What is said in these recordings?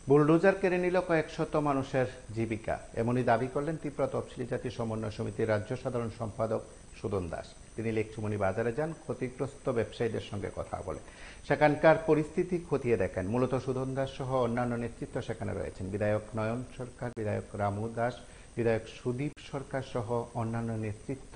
Bulldozer কেড়ে নিল কয়েক শত মানুষের জীবিকা, এমনই দাবি করলেন ত্রিপুরা তফসিলি জাতি সমন্বয় সমিতির রাজ্য সাধারণ সম্পাদক সুদন দাস। তিনি লেকচুমনি বাজারে যান, ক্ষতিগ্রস্ত ব্যবসায়ীদের সঙ্গে কথা বলে সেখানকার পরিস্থিতি খতিয়ে দেখেন। মূলত সুদন দাস সহ অন্যান্য নেতৃত্ব সেখানে রয়েছেন। বিধায়ক নয়ন সরকার, বিধায়ক রামু দাস, বিধায়ক সুদীপ সরকার সহ অন্যান্য নেতৃত্ব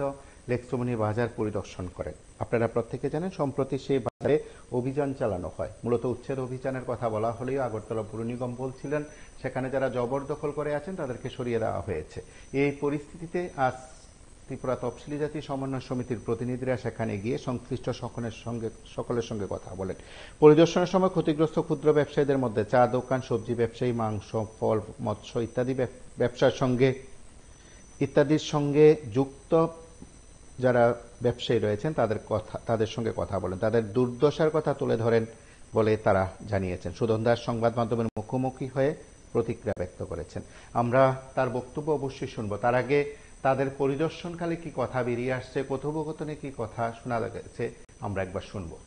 লেকচুমনি বাজার পরিদর্শন করেন। আপনারা প্রত্যেকে জানেন, সম্প্রতি সেই বাজারে অভিযান চালানো হয়। মূলত উচ্ছেদ অভিযানের কথা বলা হলেও আগরতলা পুর নিগম বলছিলেন সেখানে যারা জবরদখল করে আছেন তাদেরকে সরিয়ে দেওয়া হয়েছে। এই পরিস্থিতিতে আজ ত্রিপুরা তফসিলি জাতি সমন্বয় সমিতির প্রতিনিধিরা সেখানে গিয়ে সংশ্লিষ্ট সকলের সঙ্গে কথা বলেন। পরিদর্শনের সময় ক্ষতিগ্রস্ত ক্ষুদ্র ব্যবসায়ীদের মধ্যে চা দোকান, সবজি ব্যবসায়ী, মাংস, ফল, মৎস্য ইত্যাদি ইত্যাদির সঙ্গে যুক্ত যারা ব্যবসায়ী রয়েছেন তাদের সঙ্গে কথা বলেন, তাদের দুর্দশার কথা তুলে ধরেন বলে তারা জানিয়েছেন। সুদন দাস সংবাদ মাধ্যমের মুখোমুখি হয়ে প্রতিক্রিয়া ব্যক্ত করেছেন। আমরা তার বক্তব্য অবশ্যই শুনবো। তার আগে তাদের পরিদর্শনকালে কি কথা বেরিয়ে আসছে, কথোপকথনে কি কথা শোনা গেছে, আমরা একবার শুনবো।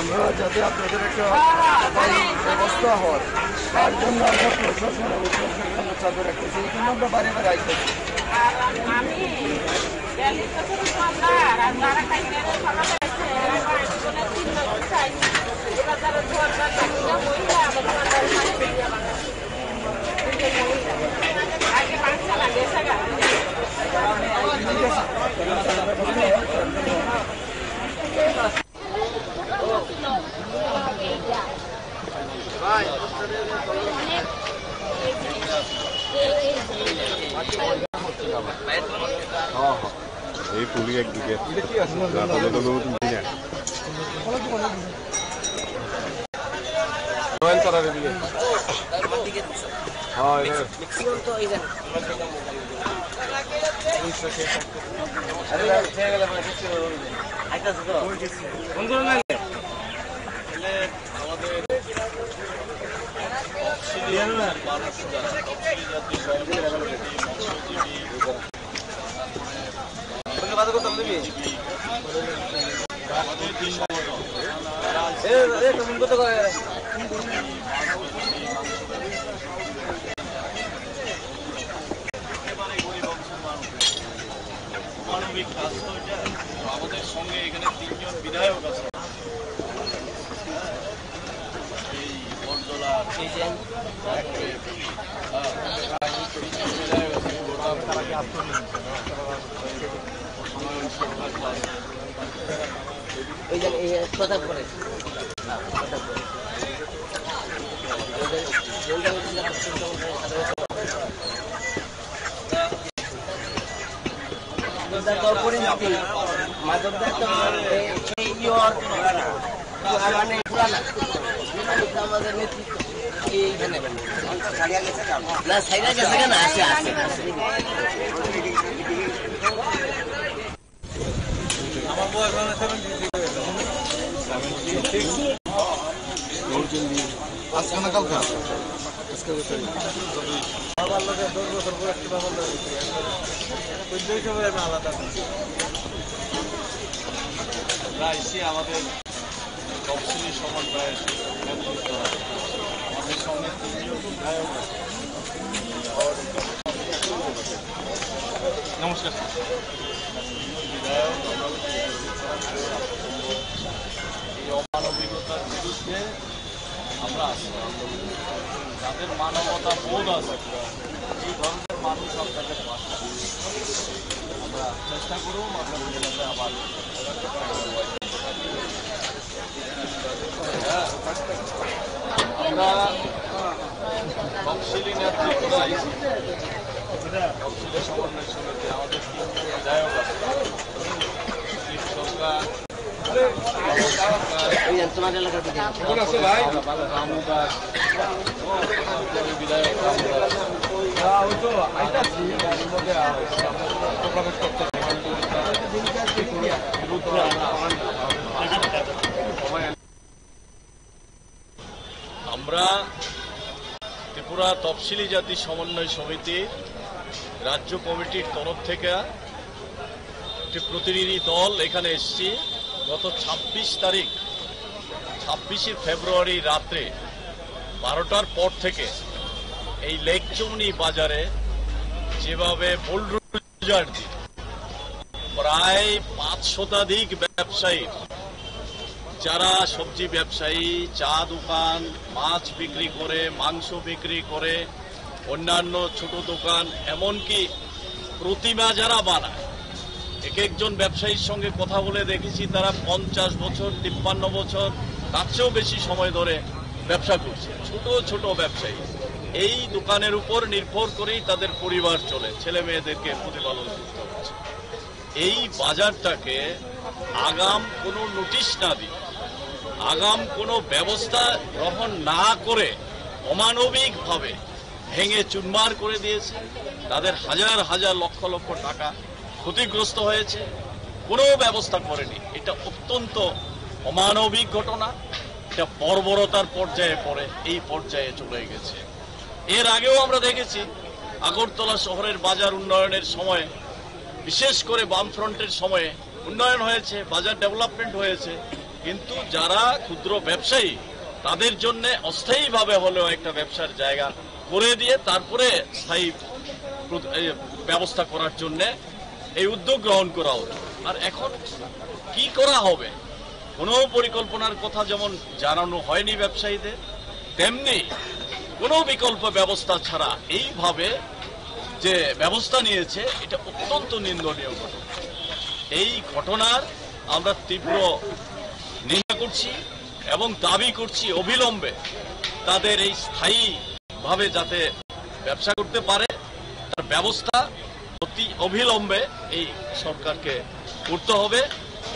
আমরা যাতে আপনাদের একটা ব্যবস্থা হয় তার জন্য আমরা প্রশাসনের চাদর রাখতেছি, এই জন্য আমরা বারে বারে আইতেছি। এই পুলি একদিকে মানবিক রাস্তা, আমাদের সঙ্গে এখানে 3 জন বিধায়ক আছে। এই বরজলা আমাদের নেতৃত্ব এইখানে না সাইডে গেছে কেন আসে আসে আমার বয়স আজকে না কালকে বাবার লোকে 10 বছর পর একটি বাবার লোক আলাদা এসে আমাদের তফসিলি সমন্বয়ের নেতৃত্ব, আমাদের সঙ্গে 3 জন বিধায়ক। নমস্কার বিধায়ক, এই অমানবিকতার বিরুদ্ধে আমরা আছি। যাদের মানবতা বোধ আছে, এই ধরনের মানুষ আপনাদের পাশে আমরা চেষ্টা করব আগামী দিনে আবার আমরা তফসিলি নেতৃত্ব আইছি, তফসিলি সমন্বয় সমিতি আমাদের 3 জন বিধায়ক আছে। ওই যে তোমার এলাকার দিকে আমরা ত্রিপুরা তফসিলি জাতি সমন্বয় সমিতি রাজ্য কমিটির তরফ থেকে একটি প্রতিনিধি দল এখানে এসেছি। গত 26 ফেব্রুয়ারি রাত্রে 12টার পর থেকে এই লেকচুমনি বাজারে যেভাবে বুলডোজার দিয়ে প্রায় 5 শতাধিক ব্যবসায়ী, যারা সবজি ব্যবসায়ী, চা দোকান, মাছ বিক্রি করে, মাংস বিক্রি করে, অন্যান্য ছোট দোকান, এমনকি প্রতিমা যারা বানায়, এক একজন ব্যবসায়ীর সঙ্গে কথা বলে দেখেছি তারা 50 বছর, 53 বছর, তার চেয়েও বেশি সময় ধরে ব্যবসা করছে। ছোট ছোট ব্যবসায়ী এই দোকানের উপর নির্ভর করেই তাদের পরিবার চলে, ছেলে মেয়েদেরকে প্রতিপালন করতে হচ্ছে। এই বাজারটাকে আগাম কোনো নোটিশ না দিয়ে, আগাম কোনো ব্যবস্থা গ্রহণ না করে অমানবিকভাবে ভেঙে চুরমার করে দিয়েছে। তাদের হাজার হাজার লক্ষ লক্ষ টাকা ক্ষতিগ্রস্ত হয়েছে, কোনো ব্যবস্থা করেনি। এটা অত্যন্ত অমানবিক ঘটনা, এটা বর্বরতার পর্যায়ে পড়ে এই পর্যায়ে চলে গেছে। এর আগেও আমরা দেখেছি আগরতলা শহরের বাজার উন্নয়নের সময়, বিশেষ করে বামফ্রন্টের সময়ে উন্নয়ন হয়েছে, বাজার ডেভেলপমেন্ট হয়েছে, কিন্তু যারা ক্ষুদ্র ব্যবসায়ী তাদের জন্য অস্থায়ীভাবে হলেও একটা ব্যবসার জায়গা করে দিয়ে তারপরে স্থায়ী ব্যবস্থা করার জন্য এই উদ্যোগ গ্রহণ করা হতো। আর এখন কি করা হবে, কোনো পরিকল্পনার কথা যেমন জানানো হয়নি ব্যবসায়ীদের, তেমনি কোনো বিকল্প ব্যবস্থা ছাড়া এইভাবে যে ব্যবস্থা নিয়েছে এটা অত্যন্ত নিন্দনীয় ঘটনা। এই ঘটনার আমরা তীব্র নিন্দা করছি এবং দাবি করছি অবিলম্বে তাদের এই স্থায়ীভাবে যাতে ব্যবসা করতে পারে তার ব্যবস্থা অতি অবিলম্বে এই সরকারকে করতে হবে।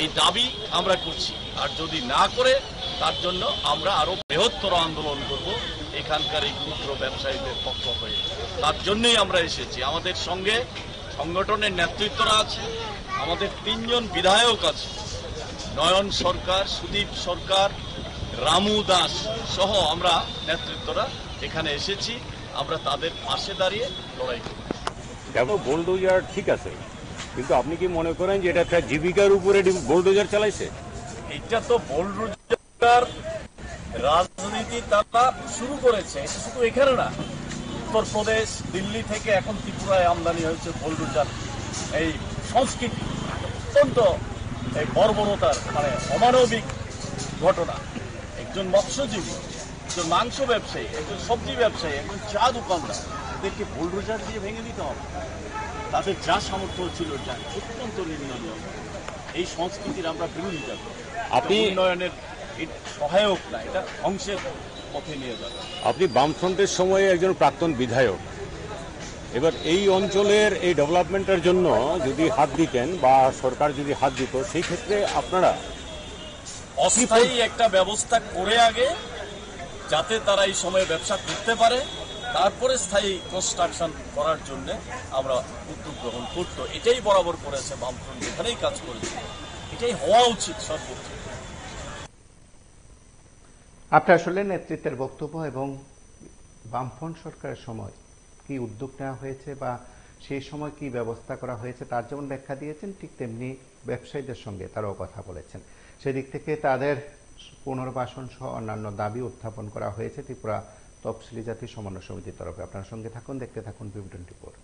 এই দাবি আমরা করছি, আর যদি না করে তার জন্য আমরা আরো বৃহত্তর আন্দোলন করব এখানকার এই ক্ষুদ্র ব্যবসায়ীদের পক্ষ হয়ে। তার জন্যই আমরা এসেছি। আমাদের সঙ্গে সংগঠনের নেতৃত্বরা আছে, আমাদের 3 জন বিধায়ক আছে, নয়ন সরকার, সুদীপ সরকার, রামু দাস সহ আমরা নেতৃত্বরা এখানে এসেছি। আমরা তাদের পাশে দাঁড়িয়ে লড়াই করব। দেখো, বুলডোজার ঠিক আছে, কিন্তু আপনি কি মনে করেন যে এটা একটা জীবিকার উপরে বুলডোজার চালাইছে? এটা তো বুলডোজার রাজনীতি তারা শুরু করেছে, এটা শুধু এখানে না, উত্তরপ্রদেশ, দিল্লি থেকে এখন ত্রিপুরায় আমদানি হয়েছে বুলডোজার। এই সংস্কৃতি অত্যন্ত এই বর্বরতার মানে অমানবিক ঘটনা। একজন মৎস্যজীবী, একজন মাংস ব্যবসায়ী, একজন সবজি ব্যবসায়ী, একজন চা দোকানদার, এদেরকে বুলডোজার দিয়ে ভেঙে দিতে হবে। তাদের যা সামর্থ্য ছিল যা অত্যন্ত নিন্দনীয়। এই সংস্কৃতির আমরা বিরোধিতা করি। আপনি উন্নয়নের সহায়ক না, এটা ধ্বংসের পথে নিয়ে যাবে। আপনি বামফ্রন্টের সময়ে একজন প্রাক্তন বিধায়ক, এবার এই অঞ্চলের এই ডেভেলপমেন্টের জন্য যদি হাত দিতেন বা সরকার যদি হাত দিত, সেই ক্ষেত্রে আপনারা অস্থায়ী একটা ব্যবস্থা করে আগে যাতে তারা এই সময়ে ব্যবসা করতে পারে, তারপরে স্থায়ী কনস্ট্রাকশন করার জন্য আমরা উদ্যোগ গ্রহণ করত। এটাই বরাবর করেছে বামফ্রন্ট, এখানেই কাজ করেছে, এটাই হওয়া উচিত সর্বোচ্চ। আপনার আসলে নেতৃত্বের বক্তব্য এবং বামফ্রন্ট সরকারের সময় কি উদ্যোগ নেওয়া হয়েছে বা সেই সময় কি ব্যবস্থা করা হয়েছে তার যেমন ব্যাখ্যা দিয়েছেন, ঠিক তেমনি ব্যবসায়ীদের সঙ্গে তারাও কথা বলেছেন। সেদিক থেকে তাদের পুনর্বাসন সহ অন্যান্য দাবি উত্থাপন করা হয়েছে ত্রিপুরা তফসিলি জাতি সমন্বয় সমিতির তরফে। আপনার সঙ্গে থাকুন, দেখতে থাকুন BB24।